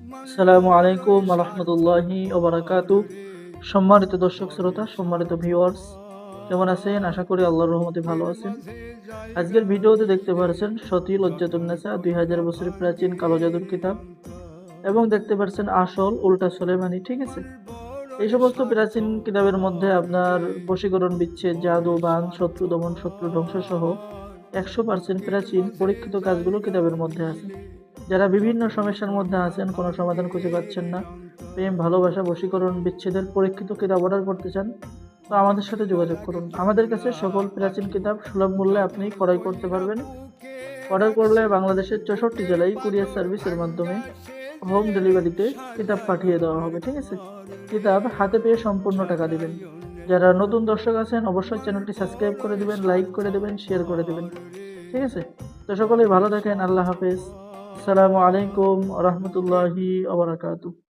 আসসালামু আলাইকুম ওয়া রাহমাতুল্লাহি ওয়া বারাকাতুহু। সম্মানিত দর্শক শ্রোতা, সম্মানিত ভিউয়ার্স, কেমন আছেন? আশা করি আল্লাহর রহমতে ভালো আছেন। আজকের ভিডিওতে দেখতে পারছেন সতী লজ্জাতুন নেসা 2000 বছরের প্রাচীন কালো জাদুর কিতাব এবং দেখতে পারছেন আসল উল্টা সুলেমানি, ঠিক আছে? এই সমস্ত প্রাচীন কিতাবের মধ্যে আপনার বশীকরণ, বিচ্ছেদ, জাদু, বান, শত্রু দমন, শত্রু ধ্বংস সহ 100% প্রাচীন পরীক্ষিত কাজগুলো কিতাবের মধ্যে আছে। যারা বিভিন্ন সমস্যার মধ্যে আছেন, কোনো সমাধান খুঁজে পাচ্ছেন না, প্রেম, ভালোবাসা, বশীকরণ, বিচ্ছেদের পরীক্ষিত কিতাব অর্ডার করতে চান, তো আমাদের সাথে যোগাযোগ করুন। আমাদের কাছে সকল প্রাচীন কিতাব সুলভ মূল্যে আপনি ক্রয় করতে পারবেন। অর্ডার করলে বাংলাদেশের 64 জেলায় কুরিয়ার সার্ভিসের মাধ্যমে হোম ডেলিভারিতে কিতাব পাঠিয়ে দেওয়া হবে, ঠিক আছে? কিতাব হাতে পেয়ে সম্পূর্ণ টাকা দিবেন। যারা নতুন দর্শক আছেন অবশ্যই চ্যানেলটি সাবস্ক্রাইব করে দিবেন, লাইক করে দিবেন, শেয়ার করে দিবেন, ঠিক আছে? তো সকলেই ভালো থাকেন। আল্লাহ হাফেজ। আসসালামু আলাইকুম ওয়া রাহমাতুল্লাহি ওয়া বারাকাতুহু।